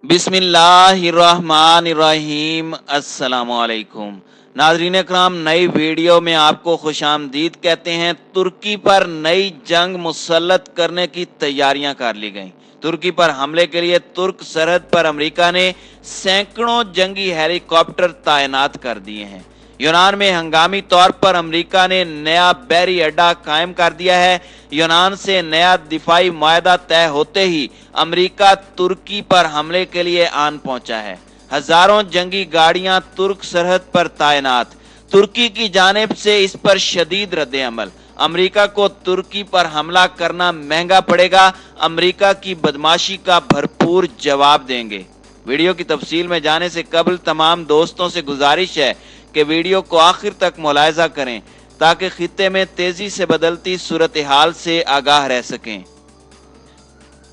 बिस्मिल्लाहिर्रहमानिर्रहीम। अस्सलामुअलैकुम नाज़रीन अकराम, नई वीडियो में आपको खुशामदीद कहते हैं। तुर्की पर नई जंग मुसल्लत करने की तैयारियां कर ली गईं। तुर्की पर हमले के लिए तुर्क सरहद पर अमेरिका ने सैकड़ों जंगी हेलीकॉप्टर तैनात कर दिए हैं। यूनान में हंगामी तौर पर अमेरिका ने नया बहरी अड्डा कायम कर दिया है। यूनान से नया दिफाई मुआहदा तय होते ही अमेरिका तुर्की पर हमले के लिए आन पहुंचा है। हजारों जंगी गाड़ियां तुर्क सरहद पर तैनात। तुर्की की जानिब से इस पर शदीद रद्द अमल। अमेरिका को तुर्की पर हमला करना महंगा पड़ेगा। अमेरिका की बदमाशी का भरपूर जवाब देंगे। वीडियो की तफसील में जाने से कबल तमाम दोस्तों से गुजारिश है कि वीडियो को आखिर तक मुलाहिजा करें ताकि खित्ते में तेजी से बदलती सूरत हाल से आगाह रह सकें।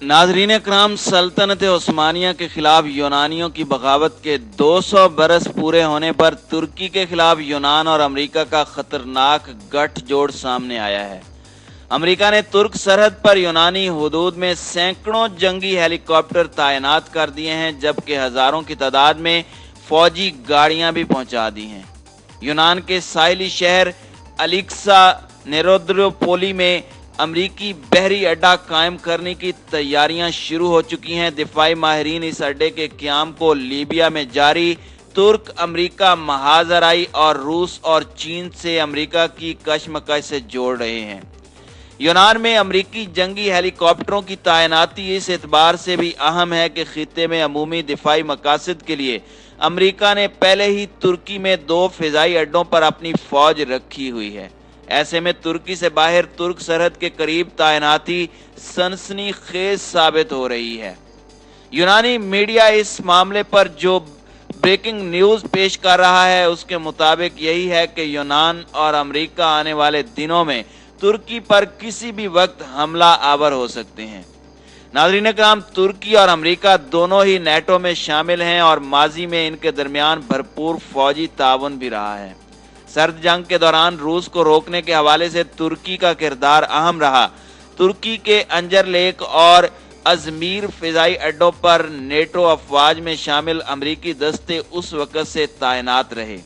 नाजरीन कराम, सल्तनत उस्मानिया के खिलाफ यूनानियों की बगावत के 200 बरस पूरे होने पर तुर्की के खिलाफ यूनान और अमेरिका का खतरनाक गठजोड़ सामने आया है। अमेरिका ने तुर्क सरहद पर यूनानी हुदूद में सैकड़ों जंगी हेलीकॉप्टर तैनात कर दिए हैं, जबकि हजारों की तादाद में फौजी गाड़ियां भी पहुंचा दी हैं। यूनान के साहिली शहर अलिक्सा नेरोद्रोपोली में अमरीकी बहरी अड्डा कायम करने की तैयारियां शुरू हो चुकी हैं। दिफाई माहिरीन इस अड्डे के क़याम को लीबिया में जारी तुर्क अमरीका महाजराई और रूस और चीन से अमरीका की कशमकश से जोड़ रहे हैं। यूनान में अमरीकी जंगी हेलीकॉप्टरों की तैनाती इस एतबार से भी अहम है कि खित्ते में अमूमी दिफाई मकासद के लिए अमरीका ने पहले ही तुर्की में 2 फ़िज़ाई अड्डों पर अपनी फौज रखी हुई है। ऐसे में तुर्की से बाहर तुर्क सरहद के करीब तैनाती सनसनीखेज साबित हो रही है। यूनानी मीडिया इस मामले पर जो ब्रेकिंग न्यूज़ पेश कर रहा है उसके मुताबिक यही है कि यूनान और अमरीका आने वाले दिनों में तुर्की पर किसी भी वक्त हमला आवर हो सकते हैं। नाज़रीन कराम, तुर्की और अमेरिका दोनों ही नेटो में शामिल हैं और माजी में इनके दरमियान भरपूर फौजी ताउन भी रहा है। सर्द जंग के दौरान रूस को रोकने के हवाले से तुर्की का किरदार अहम रहा। तुर्की के अंजर लेक और अजमीर फ़िज़ाई अड्डों पर नेटो अफवाज में शामिल अमरीकी दस्ते उस वक़्त से तैनात रहे।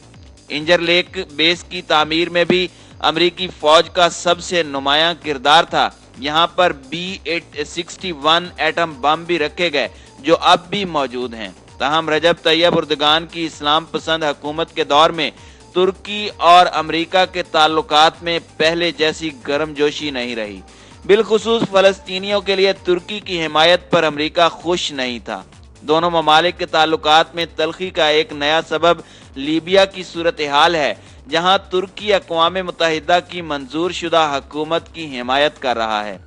इंजर लेक बेस की तामीर में भी अमरीकी फौज का सबसे नुमायां किरदार था। यहाँ पर B-61 एटम बम भी रखे गए जो अब भी मौजूद हैं। ताहम रजब तैयब उर्दगान की इस्लाम पसंद हुकूमत के दौर में तुर्की और अमरीका के ताल्लुकात में पहले जैसी गर्मजोशी नहीं रही। बिलखुसूस फ़लस्तीनियों के लिए तुर्की की हिमायत पर अमरीका खुश नहीं था। दोनों ममालिक के ताल्लुकात में तलखी का एक नया सबब लीबिया की सूरत हाल है, जहां तुर्की अक़वाम मुत्तहिदा की मंजूर शुदा हुकूमत की हिमायत कर रहा है,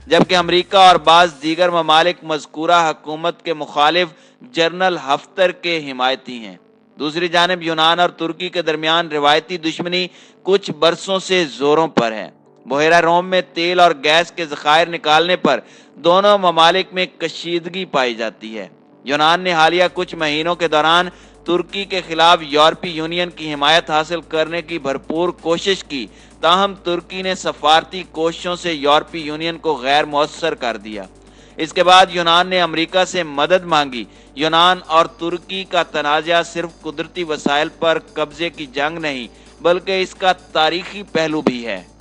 जबकि अमरीका और बाज़ दीगर ममालिक मज़कूरा हुकूमत के मुखालिफ जनरल हफ्तर के हिमायती हैं। दूसरी जानिब यूनान और तुर्की के दरमियान रिवायती दुश्मनी कुछ बरसों से जोरों पर है। बहेरा रोम में तेल और गैस के ज़खायर निकालने पर दोनों ममालिक में कशीदगी पाई जाती है। यूनान ने हालिया कुछ महीनों के दौरान तुर्की के खिलाफ यूरोपीय यूनियन की हिमायत हासिल करने की भरपूर कोशिश की, ताहम तुर्की ने सफारती कोशिशों से यूरोपीय यूनियन को गैर मौसर कर दिया। इसके बाद यूनान ने अमेरिका से मदद मांगी। यूनान और तुर्की का तनाज़ा सिर्फ कुदरती वसाइल पर कब्जे की जंग नहीं बल्कि इसका तारीखी पहलू भी है।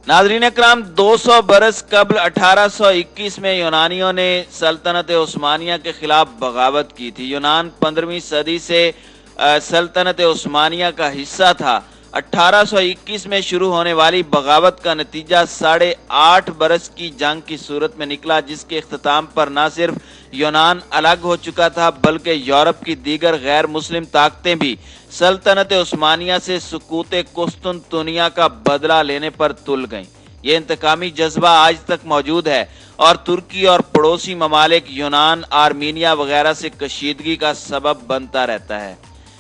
नाज़रीन अकराम, 200 बरस कबल 1821 में यूनानियों ने सल्तनत उस्मानिया के खिलाफ बगावत की थी। यूनान 15वीं सदी से सल्तनत उस्मानिया का हिस्सा था। 1821 में शुरू होने वाली बगावत का नतीजा 8.5 बरस की जंग की सूरत में निकला, जिसके इख्तिताम पर न सिर्फ यूनान अलग हो चुका था बल्कि यूरोप की दीगर गैर मुस्लिम ताकतें भी सल्तनत उस्मानिया से सुकूत कुस्तुनतुनिया का बदला लेने पर तुल गईं। ये इंतकामी जज्बा आज तक मौजूद है और तुर्की और पड़ोसी ममालिक यूनान, आर्मीनिया वगैरह से कशीदगी का सबब बनता रहता है।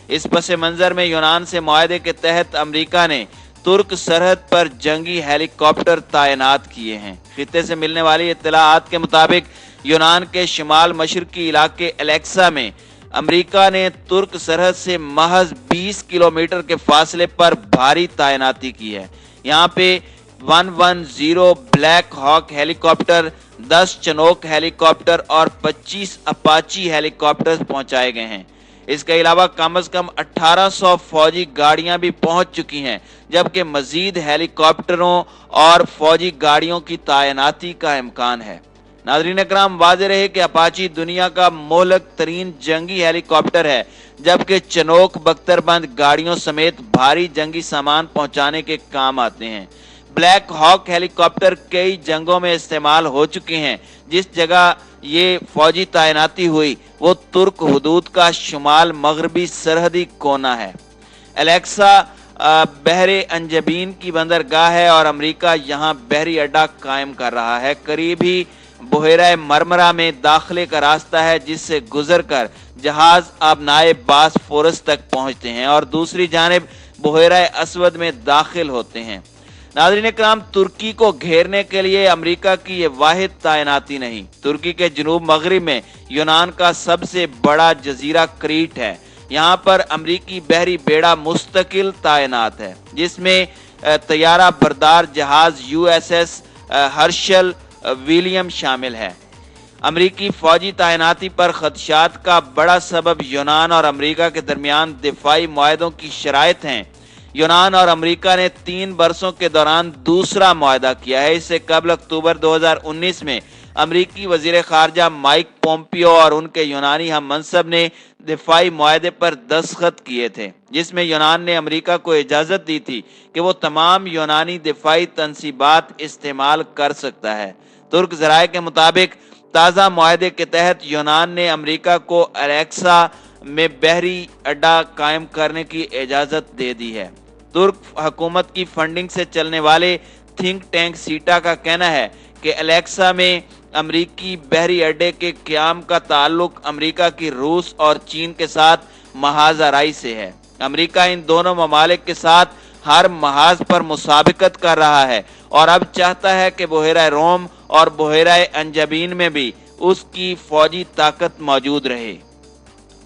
इस पस मंजर में यूनान से मुआहदे के तहत अमरीका ने तुर्क सरहद पर जंगी हेलीकॉप्टर तैनात किए हैं। खित्ते से मिलने वाली इत्तलाआत के मुताबिक यूनान के शिमाल मशरकी इलाके एलेक्सा में अमरीका ने तुर्क सरहद से महज 20 किलोमीटर के फासले पर भारी तैनाती की है। यहाँ पे 110 ब्लैक हॉक हेलीकॉप्टर 10 चनोक हेलीकॉप्टर और 25 अपाची हेलीकॉप्टर पहुंचाए गए हैं। इसके अलावा कम से कम 1800 फौजी गाड़ियां भी पहुंच चुकी हैं, जबकि मजीद हेलीकॉप्टरों और फौजी गाड़ियों की तैनाती का इम्कान है। नाज़रीन इकराम, वाज़ेह रहे कि अपाची दुनिया का मोहलक तरीन जंगी हेलीकॉप्टर है, जबकि चनोक बख्तरबंद गाड़ियों समेत भारी जंगी सामान पहुंचाने के काम आते हैं। ब्लैक हॉक हेलीकॉप्टर कई जंगों में इस्तेमाल हो चुके हैं। जिस जगह ये फौजी तैनाती हुई वो तुर्क हुदूद का शुमाल मगरबी सरहदी कोना है। एलेक्सा बहरे अंजबीन की बंदरगाह है और अमेरिका यहाँ बहरी अड्डा कायम कर रहा है। करीब ही बुहेरा मरमरा में दाखिले का रास्ता है, जिससे गुजरकर जहाज आबनाए बासफोरस तक पहुंचते हैं और दूसरी जानिब बुहेरा असवद में दाखिल होते हैं। नाज़रीन इकराम, तुर्की को घेरने के लिए अमेरिका की ये वाहिद तैनाती नहीं। तुर्की के जनूब मगरिब में यूनान का सबसे बड़ा जजीरा क्रीट है। यहाँ पर अमेरिकी बहरी बेड़ा मुस्तकिल तैनात है, जिसमें तैयारा बरदार जहाज USS हर्शल विलियम शामिल है। अमेरिकी फौजी तैनाती पर खदशात का बड़ा सबब यूनान और अमेरिका के दरमियान दिफाई मुआहदों की शराइत हैं। यूनान और अमेरिका ने 3 बरसों के दौरान दूसरा मुआहदा किया है। इससे कबल अक्टूबर 2019 में अमेरिकी वजीर खारजा माइक पोम्पियो और उनके यूनानी हम मनसब ने दिफाई मुआहदे पर दस्तखत किए थे, जिसमें यूनान ने अमेरिका को इजाज़त दी थी कि वो तमाम यूनानी दिफाई तनसीबात इस्तेमाल कर सकता है। तुर्क ज़राए के मुताबिक ताज़ा मुआहदे के तहत यूनान ने अमेरिका को एलेक्सा में बहरी अड्डा कायम करने की इजाज़त दे दी है। तुर्क हुकूमत की फंडिंग से चलने वाले थिंक टैंक सीटा का कहना है कि एलेक्सा में अमरीकी बहरी अड्डे के क़याम का ताल्लुक अमेरिका की रूस और चीन के साथ महाजराई से है। अमेरिका इन दोनों ममालिक के साथ हर महाज पर मुसाबिकत कर रहा है और अब चाहता है कि बुहेरा रोम और बुहेरा अंजबीन में भी उसकी फौजी ताकत मौजूद रहे।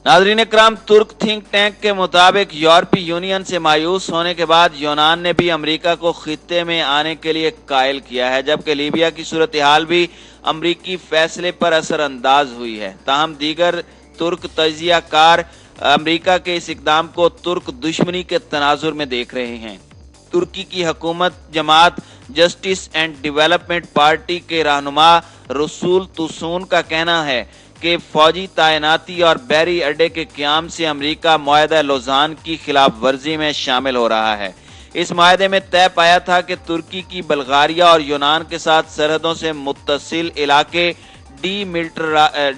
नाज़रीन इकराम, तुर्क थिंक टैंक के मुताबिक यूरोपीय यूनियन से मायूस होने के बाद यूनान ने भी अमेरिका को खित्ते में आने के लिए कायल किया है, जबकि लीबिया की सूरत हाल भी अमेरिकी फैसले पर असरअंदाज हुई है। ताहम दीगर तुर्क तजिया कार अमेरिका के इस इकदाम को तुर्क दुश्मनी के तनाजुर में देख रहे हैं। तुर्की की हुकूमत जमात जस्टिस एंड डेवलपमेंट पार्टी के रहनुमा रसूल तुसून का कहना है कि फौजी तैनाती और बहरी अड्डे के क़याम से अमेरिका मुआहदा लौज़ान की खिलाफ वर्जी में शामिल हो रहा है। इस मुआहदे में तय पाया था कि तुर्की की बल्गारिया और यूनान के साथ सरहदों से मुत्तसिल इलाके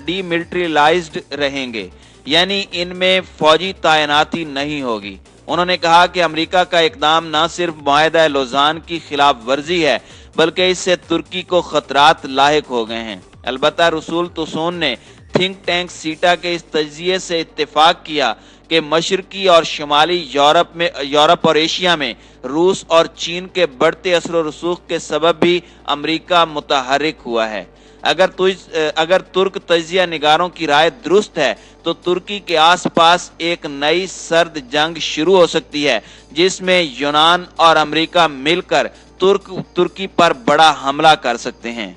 डीमिलिटरीलाइज्ड रहेंगे, यानी इनमें फौजी तैनाती नहीं होगी। उन्होंने कहा कि अमेरिका का इकदाम न सिर्फ मुआहदा लौज़ान की खिलाफ वर्जी है, बल्कि इससे तुर्की को खतरात लाहिक हो गए हैं। अलबत्ता रसूल तुसून ने थिंक टैंक सीटा के इस तजिए से इत्तेफाक किया कि मशरकी और शुमाली यूरोप और एशिया में रूस और चीन के बढ़ते असर व रसूख के सबब भी अमेरिका मुतहर्रिक हुआ है। अगर तुर्क तजिया निगारों की राय दुरुस्त है तो तुर्की के आसपास एक नई सर्द जंग शुरू हो सकती है, जिसमें यूनान और अमेरिका मिलकर तुर्की पर बड़ा हमला कर सकते हैं।